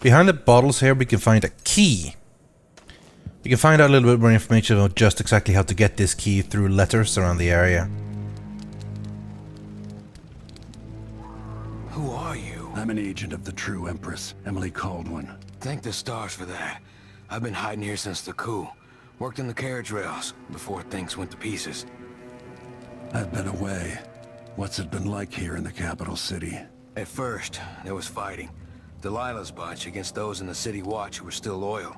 Behind the bottles here we can find a key. We can find out a little bit more information about just exactly how to get this key through letters around the area. Who are you? I'm an agent of the true Empress Emily Kaldwin. Thank the stars for that. I've been hiding here since the coup. Worked in the carriage rails before things went to pieces. I've been away. What's it been like here in the capital city? At first, there was fighting. Delilah's bunch against those in the city watch who were still loyal.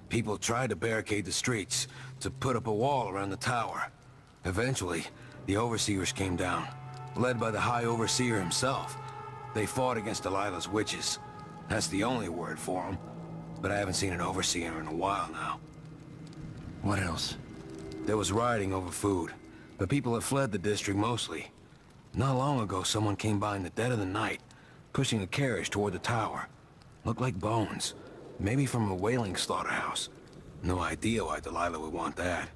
People tried to barricade the streets, to put up a wall around the tower. Eventually, the overseers came down, led by the High Overseer himself. They fought against Delilah's witches. That's the only word for them. But I haven't seen an overseer in a while now. What else? There was rioting over food. The people had fled the district mostly. Not long ago, someone came by in the dead of the night, pushing a carriage toward the tower. Looked like bones. Maybe from a whaling slaughterhouse. No idea why Delilah would want that.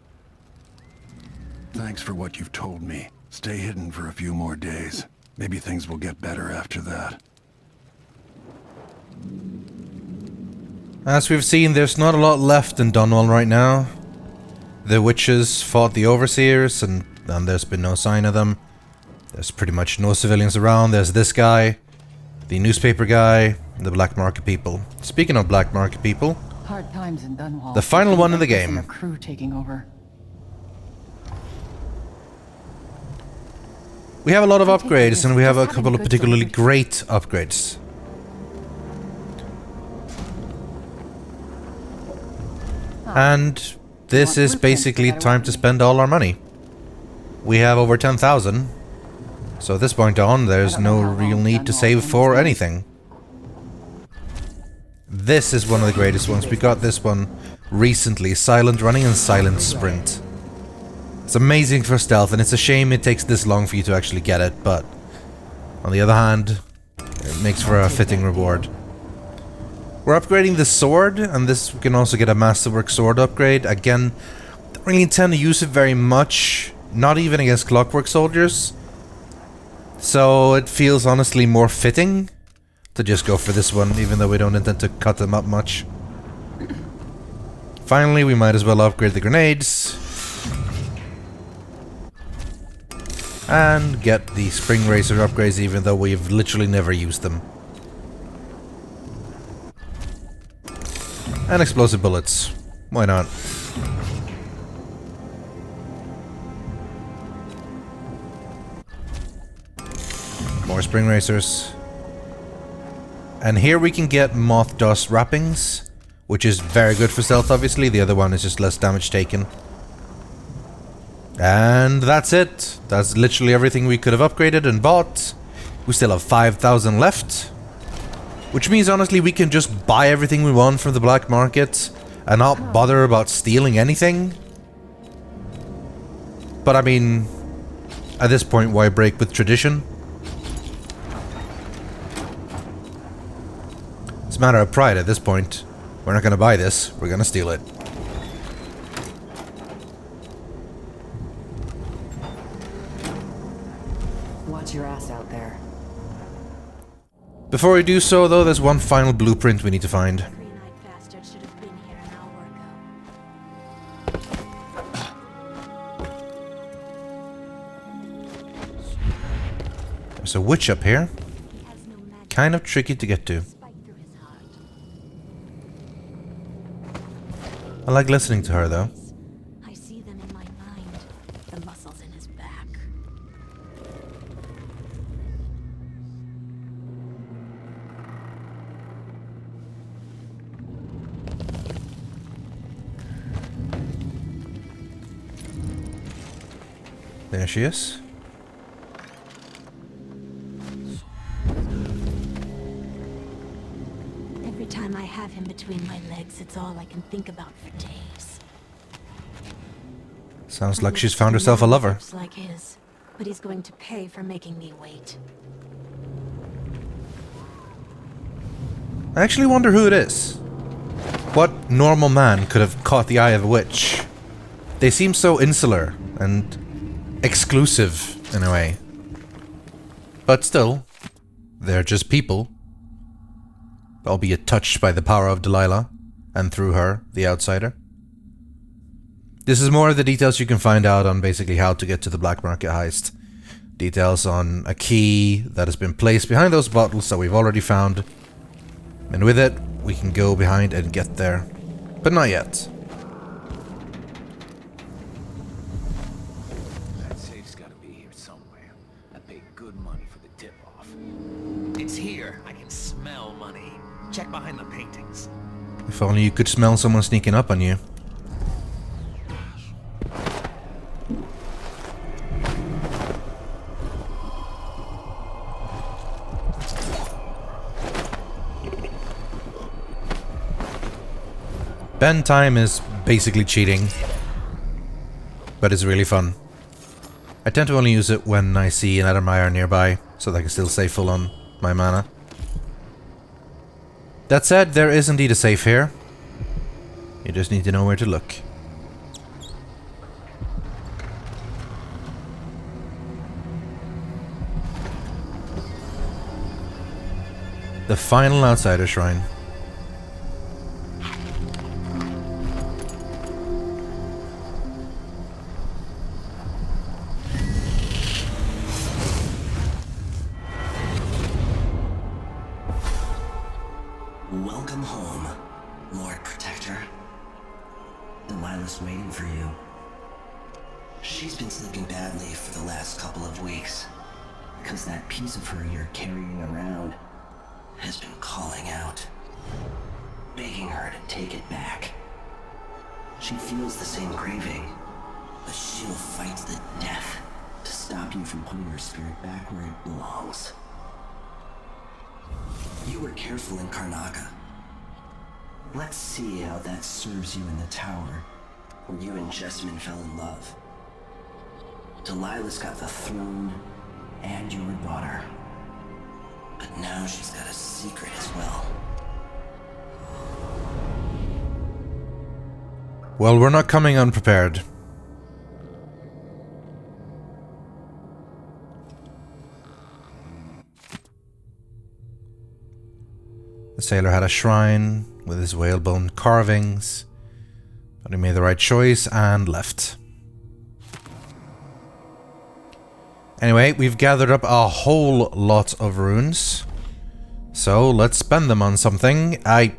Thanks for what you've told me. Stay hidden for a few more days. Maybe things will get better after that. As we've seen, there's not a lot left in Dunwall right now. The witches fought the overseers, and there's been no sign of them. There's pretty much no civilians around. There's this guy, the newspaper guy, the black market people. Speaking of black market people, hard times in Dunwall. The final one in the game. A crew taking over. We have a lot of upgrades, and we have a couple of particularly great upgrades. And this is basically time to spend all our money. We have over 10,000. So at this point on, there's no real need to save for anything. This is one of the greatest ones. We got this one recently. Silent running and silent sprint. It's amazing for stealth, and it's a shame it takes this long for you to actually get it, but on the other hand, it makes for a fitting reward. We're upgrading the sword, and this we can also get a masterwork sword upgrade. Again, don't really intend to use it very much, not even against clockwork soldiers. So it feels honestly more fitting to just go for this one, even though we don't intend to cut them up much. Finally, we might as well upgrade the grenades. And get the spring racer upgrades, even though we've literally never used them. And explosive bullets. Why not? More spring racers. And here we can get moth dust wrappings, which is very good for stealth, obviously. The other one is just less damage taken. And that's it. That's literally everything we could have upgraded and bought. We still have 5,000 left. Which means, honestly, we can just buy everything we want from the black market and not bother about stealing anything. But I mean, at this point, why break with tradition? It's a matter of pride at this point. We're not gonna buy this, we're gonna steal it. Watch your ass out there. Before we do so, though, there's one final blueprint we need to find. Green-eyed bastard should have been here an hour ago. There's a witch up here. He has no magic Kind of tricky to get to. spike through his heart. I like listening to her, though. I see them in my mind. The muscles in his back. There she is. Every time I have him between my legs, it's all I can think about for days. Sounds like she's found herself a lover. Just like his, but he's going to pay for making me wait. I actually wonder who it is. What normal man could have caught the eye of a witch? They seem so insular and exclusive in a way. But still, they're just people. albeit touched by the power of Delilah, and through her, the outsider. This is more of the details you can find out on basically how to get to the black market heist. Details on a key that has been placed behind those bottles that we've already found. And with it, we can go behind and get there. But not yet. That safe's gotta be here somewhere. I paid good money for the tip-off. It's here. I can smell money. Check behind the paintings. If only you could smell someone sneaking up on you. Bend time is basically cheating, but it's really fun. I tend to only use it when I see an Addermire nearby, so that I can still stay full on my mana. That said, there is indeed a safe here. You just need to know where to look. The final outsider shrine. Welcome home, Lord Protector. Delilah's waiting for you. She's been sleeping badly for the last couple of weeks, because that piece of her you're carrying around has been calling out, begging her to take it back. She feels the same craving, but she'll fight to the death to stop you from putting her spirit back where it belongs. You were careful in Karnaga. Let's see how that serves you in the tower, where you and Jessamine fell in love. Delilah's got the throne and your daughter. But now she's got a secret as well. Well, we're not coming unprepared. The sailor had a shrine with his whalebone carvings, but he made the right choice and left. Anyway, we've gathered up a whole lot of runes, so let's spend them on something. I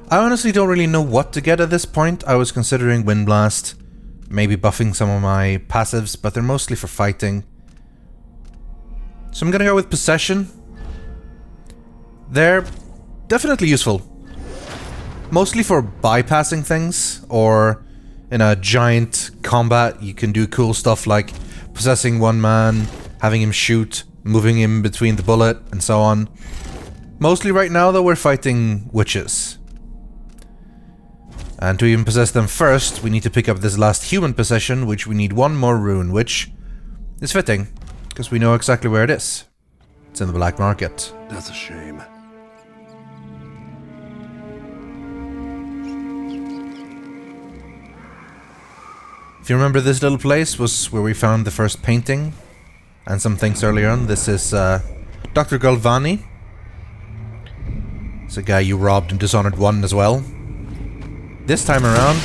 honestly don't really know what to get at this point. I was considering Wind Blast, maybe buffing some of my passives, but they're mostly for fighting. So I'm gonna go with Possession. They're definitely useful. Mostly for bypassing things, or in a giant combat you can do cool stuff like possessing one man, having him shoot, moving him between the bullet, and so on. Mostly right now though we're fighting witches. And to even possess them first, we need to pick up this last human possession, which we need one more rune, which is fitting, because we know exactly where it is. It's in the black market. That's a shame. If you remember, this little place was where we found the first painting and some things earlier on. This is Dr. Galvani. It's a guy you robbed in Dishonored 1 as well. This time around,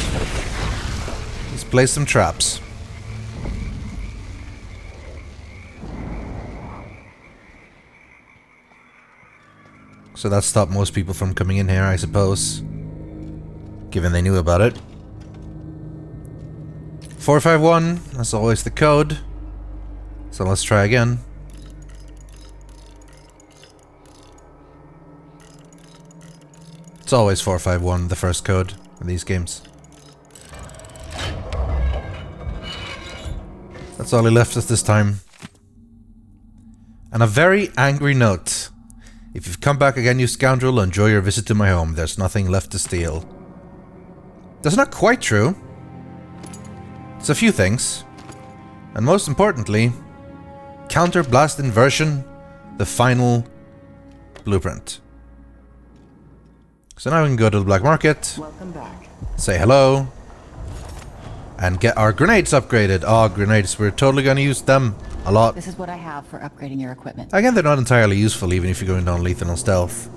he's placed some traps. So that stopped most people from coming in here, I suppose, given they knew about it. 451, that's always the code. So let's try again. It's always 451, the first code in these games. That's all he left us this time. And a very angry note. If you've come back again, you scoundrel, enjoy your visit to my home. There's nothing left to steal. That's not quite true. It's a few things. And most importantly, Counter Blast Inversion, the final blueprint. So now we can go to the black market, Welcome back. say hello, and get our grenades upgraded. Oh, grenades, we're totally gonna use them a lot. This is what I have for upgrading your equipment. Again, they're not entirely useful even if you're going down lethal on stealth.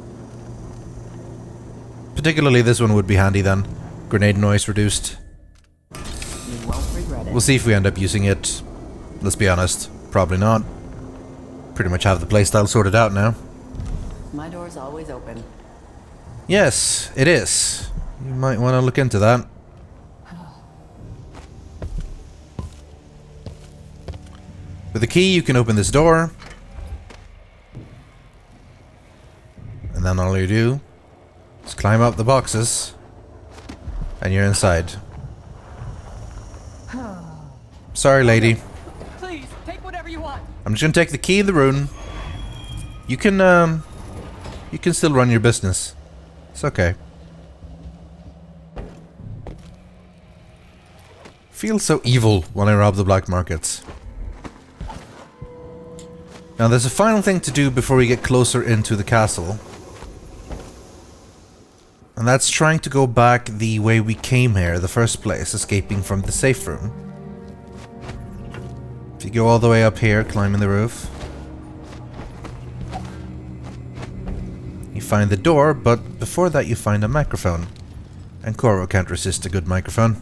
Particularly this one would be handy then. Grenade noise reduced. You won't regret it. We'll see if we end up using it. Let's be honest, probably not. Pretty much have the playstyle sorted out now. My door's always open. Yes, it is. You might want to look into that. With the key you can open this door. And then all you do is climb up the boxes. And you're inside. Sorry, lady. Please, take whatever you want. I'm just gonna take the key in the rune. You can still run your business. It's okay. Feels so evil when I rob the black markets. Now there's a final thing to do before we get closer into the castle. And that's trying to go back the way we came here, the first place, escaping from the safe room. If you go all the way up here, climbing the roof, you find the door, but before that you find a microphone. And Corvo can't resist a good microphone.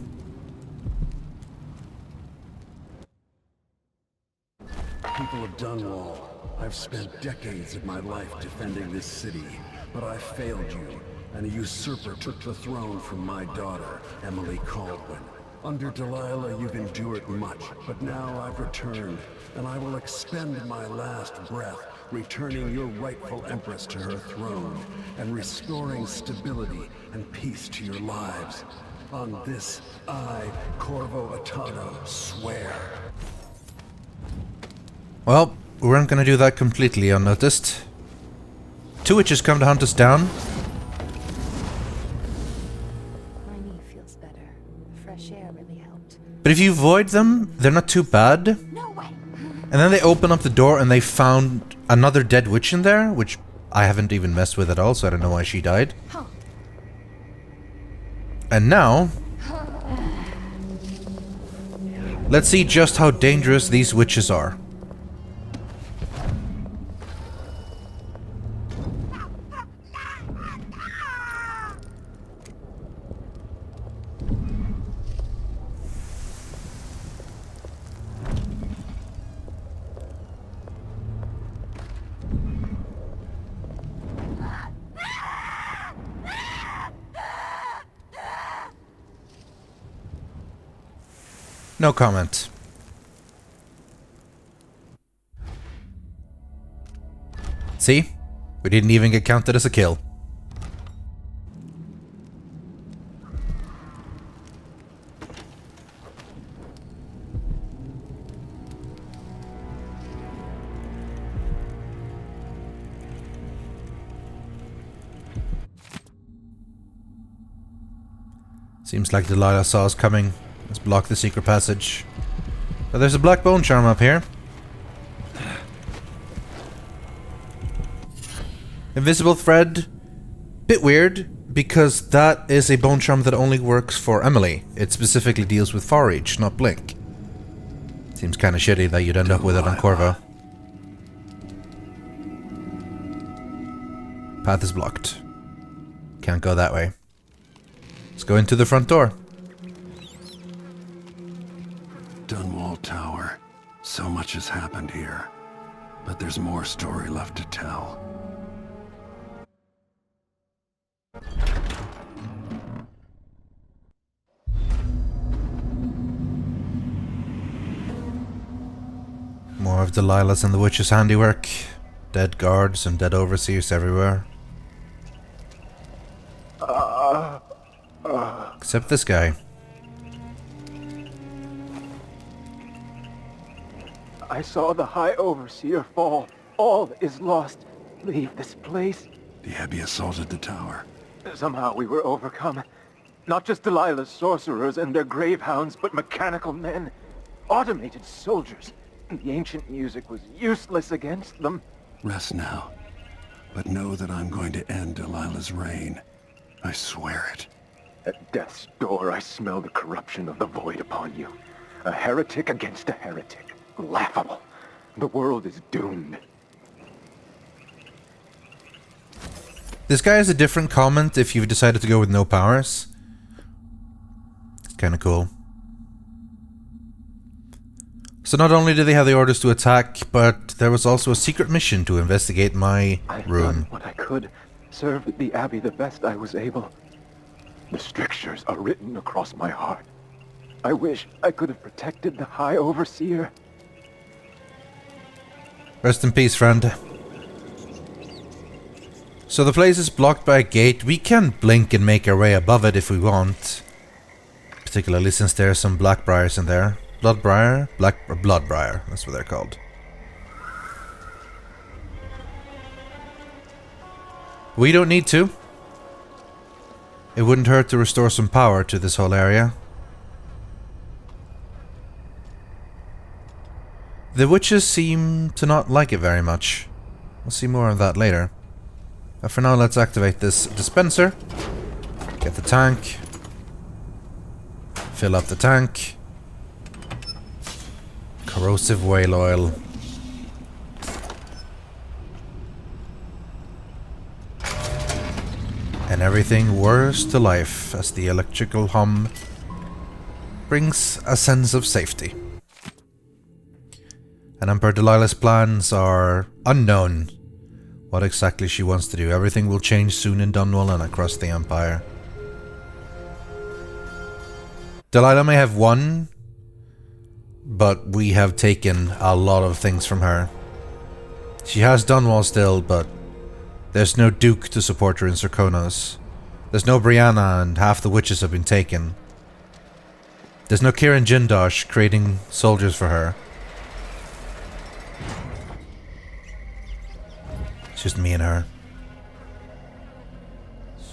People of Dunwall, I've spent decades of my life defending this city, but I failed you, and a usurper took the throne from my daughter, Emily Kaldwin. Under Delilah, you've endured much, but now I've returned, and I will expend my last breath, returning your rightful Empress to her throne, and restoring stability and peace to your lives. On this, I, Corvo Attano, swear. Well, we weren't gonna do that completely unnoticed. Two witches come to hunt us down. My knee feels better. Fresh air really helped. But if you avoid them, they're not too bad. No way! And then they open up the door and they found another dead witch in there, which I haven't even messed with at all, so I don't know why she died. Huh. And now, let's see just how dangerous these witches are. No comment. See? We didn't even get counted as a kill. Seems like Delilah saw us coming. Let's block the secret passage. But there's a black bone charm up here. Invisible thread. Bit weird, because that is a bone charm that only works for Emily. It specifically deals with Far Reach, not Blink. Seems kinda shitty that you'd end up with it on Corvo. Path is blocked. Can't go that way. Let's go into the front door. Dunwall Tower. So much has happened here. But there's more story left to tell. More of Delilah's and the witch's handiwork. Dead guards and dead overseers everywhere. Except this guy. I saw the High Overseer fall. All is lost. Leave this place. The Abbey assaulted the tower. Somehow we were overcome. Not just Delilah's sorcerers and their gravehounds, but mechanical men. Automated soldiers. The ancient music was useless against them. Rest now. But know that I'm going to end Delilah's reign. I swear it. At death's door, I smell the corruption of the void upon you. A heretic against a heretic. Laughable. The world is doomed. This guy has a different comment if you've decided to go with no powers. It's kind of cool. So not only did they have the orders to attack, but there was also a secret mission to investigate my room. I've done what I could, served the Abbey the best I was able. The strictures are written across my heart. I wish I could have protected the High Overseer. Rest in peace, friend. So the place is blocked by a gate. We can blink and make our way above it if we want. Particularly since there are some blackbriars in there. Bloodbriar? Bloodbriar, that's what they're called. We don't need to. It wouldn't hurt to restore some power to this whole area. The witches seem to not like it very much. We'll see more of that later. But for now, let's activate this dispenser. Get the tank. Fill up the tank. Corrosive whale oil. And everything whirs to life as the electrical hum brings a sense of safety. And Emperor Delilah's plans are unknown. What exactly she wants to do. Everything will change soon in Dunwall and across the Empire. Delilah may have won, but we have taken a lot of things from her. She has Dunwall still, but there's no Duke to support her in Serkonos. There's no Brianna, and half the witches have been taken. There's no Kirin Jindosh creating soldiers for her. It's just me and her.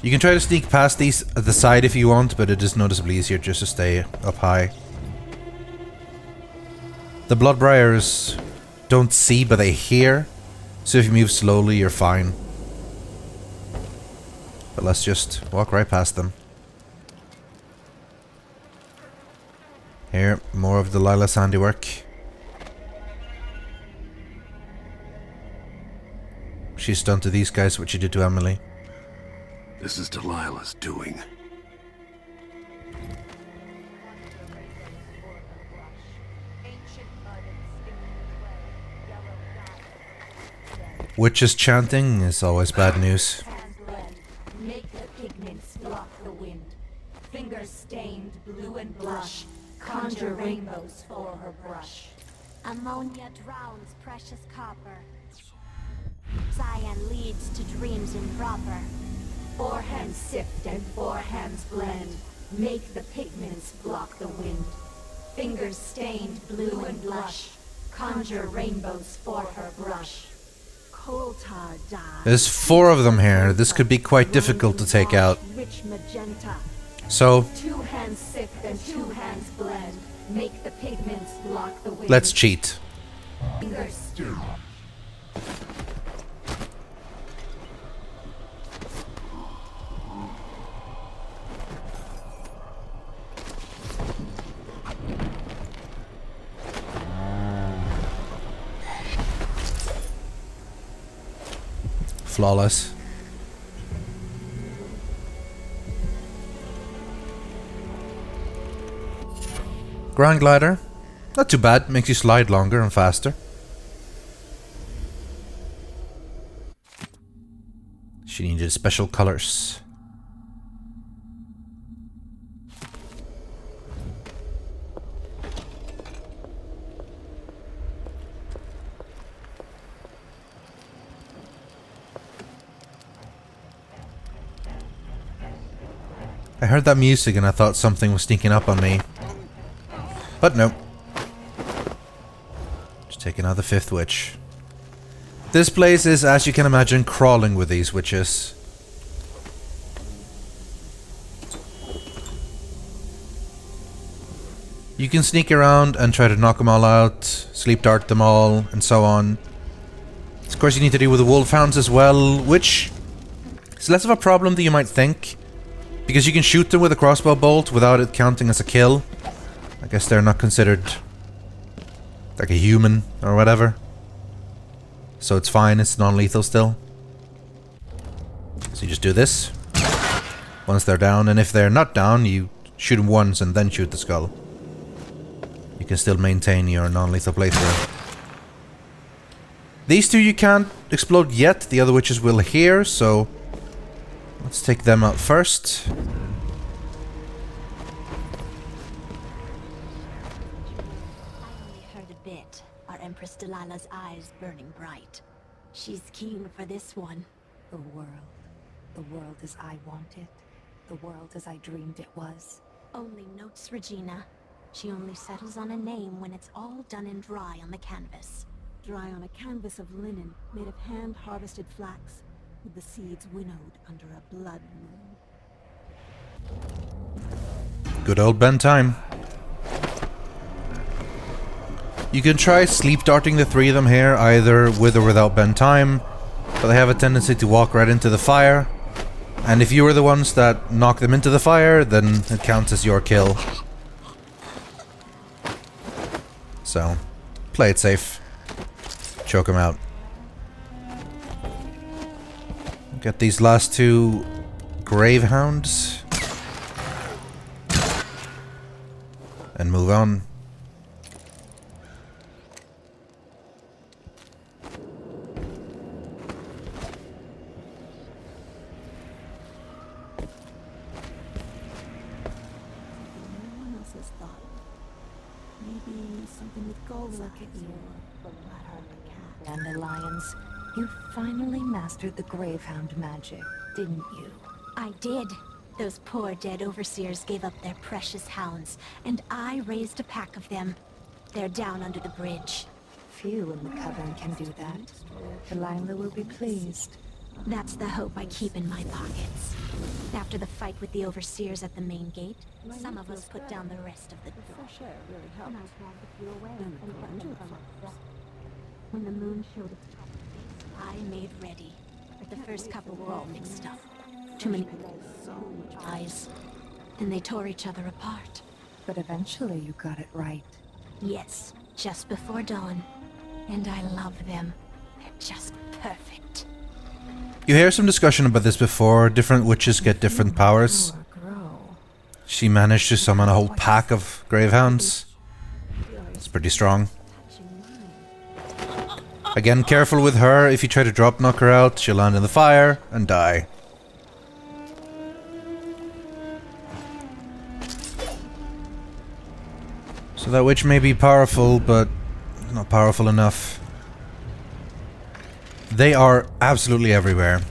You can try to sneak past these at the side if you want, but it is noticeably easier just to stay up high. The Bloodbriars don't see, but they hear, so if you move slowly, you're fine. But let's just walk right past them. Here, more of Delilah's handiwork. She's done to these guys what she did to Emily. This is Delilah's doing. Witches chanting is always bad news. Make the pigments block the wind. Fingers stained blue and blush. Conjure rainbows for her brush. Ammonia drowns precious copper. Cyan leads to dreams improper. Four hands sift and four hands blend. Make the pigments block the wind. Fingers stained blue and blush. Conjure rainbows for her brush. Coal tar dye. There's 4 of them here. This could be quite difficult to take out. Rich magenta. So, 2 hands sift and 2 hands blend. Make the pigments block the wind. let's cheat. Fingers. Flawless. Ground glider. Not too bad. Makes you slide longer and faster. She needed special colors. I heard that music and I thought something was sneaking up on me. But no. Just taking out the 5th witch. This place is, as you can imagine, crawling with these witches. You can sneak around and try to knock them all out, sleep dart them all, and so on. Of course, you need to deal with the wolfhounds as well, which is less of a problem than you might think. Because you can shoot them with a crossbow bolt without it counting as a kill. I guess they're not considered like a human or whatever. So it's fine, it's non-lethal still. So you just do this. Once they're down, and if they're not down, you shoot them once and then shoot the skull. You can still maintain your non-lethal playthrough. These two you can't explode yet, the other witches will here, so let's take them out first. Empress Delilah's eyes burning bright. She's keen for this one. The world. The world as I want it. The world as I dreamed it was. Only notes, Regina. She only settles on a name when it's all done and dry on the canvas. Dry on a canvas of linen made of hand-harvested flax, with the seeds winnowed under a blood moon. Good old Ben time. You can try sleep darting the three of them here, either with or without bend time, but they have a tendency to walk right into the fire. And if you were the ones that knock them into the fire, then it counts as your kill. So, play it safe. Choke them out. Get these last two Gravehounds. And move on. Dandelions, you finally mastered the Gravehound magic, didn't you? I did. Those poor dead overseers gave up their precious hounds, and I raised a pack of them. They're down under the bridge. Few in the Coven can do that. Delilah will be pleased. That's the hope I keep in my pockets. After the fight with the overseers at the main gate, some of us put down the rest of the door. When the moon showed its top face, I made ready. The first couple were all mixed up. Too many eyes. And they tore each other apart. But eventually you got it right. Yes, just before dawn. And I love them. They're just perfect. You hear some discussion about this before. Different witches get different powers. She managed to summon a whole pack of Gravehounds. It's pretty strong. Again, careful with her. If you try to drop knock her out, she'll land in the fire and die. So that witch may be powerful, but not powerful enough. They are absolutely everywhere.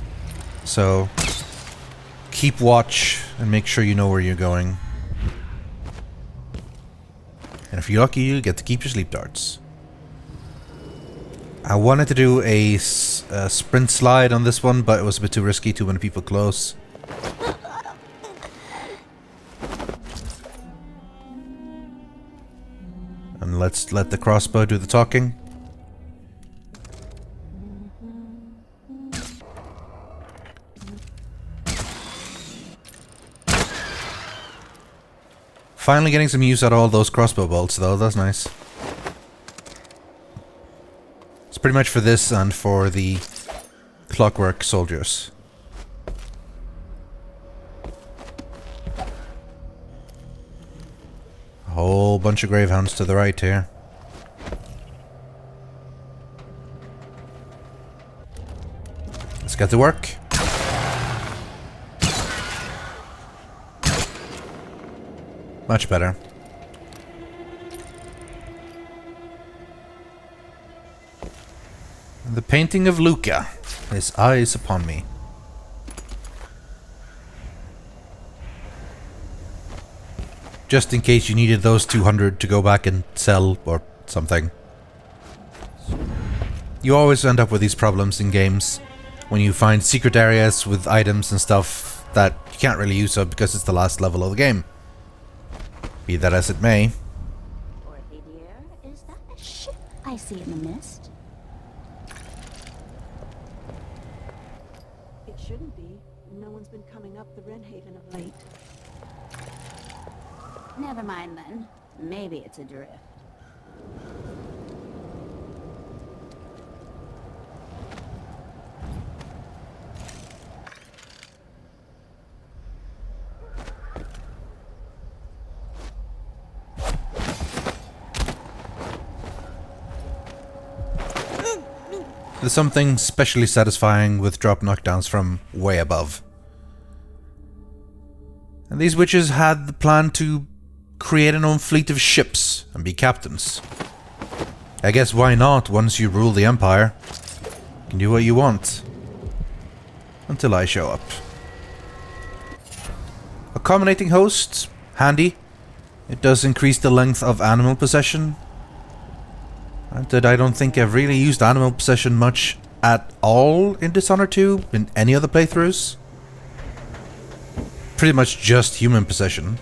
So keep watch and make sure you know where you're going. And if you're lucky, you get to keep your sleep darts. I wanted to do a sprint slide on this one, but it was a bit too risky, too many people close. And let's let the crossbow do the talking. Finally getting some use out of all those crossbow bolts, though. That's nice. It's pretty much for this and for the clockwork soldiers. A whole bunch of Gravehounds to the right here. Let's get to work. Much better. The painting of Luca. His eyes upon me. Just in case you needed those 200 to go back and sell or something. You always end up with these problems in games when you find secret areas with items and stuff that you can't really use up because it's the last level of the game. Be that as it may. Dorothy dear, is that a ship I see in the mist? It shouldn't be. No one's been coming up the Renhaven of late. Never mind then. Maybe it's a drift. There's something specially satisfying with drop knockdowns from way above. And these witches had the plan to create an own fleet of ships and be captains. I guess why not once you rule the Empire? You can do what you want. Until I show up. Accommodating host, handy. It does increase the length of animal possession. Granted, I don't think I've really used animal possession much at all in Dishonored 2 in any other playthroughs. Pretty much just human possession.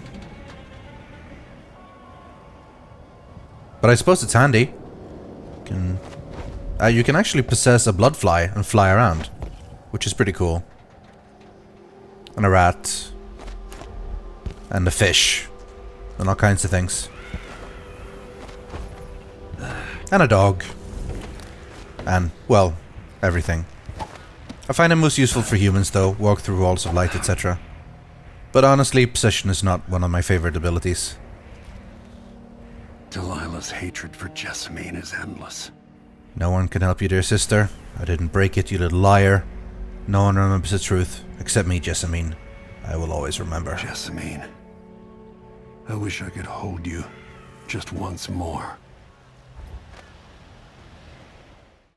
But I suppose it's handy. You can actually possess a bloodfly and fly around, which is pretty cool. And a rat. And a fish. And all kinds of things. And a dog. And, well, everything. I find it most useful for humans though, walk through walls of light, etc. But honestly, possession is not one of my favorite abilities. Delilah's hatred for Jessamine is endless. No one can help you, dear sister. I didn't break it, you little liar. No one remembers the truth, except me, Jessamine. I will always remember. Jessamine. I wish I could hold you just once more.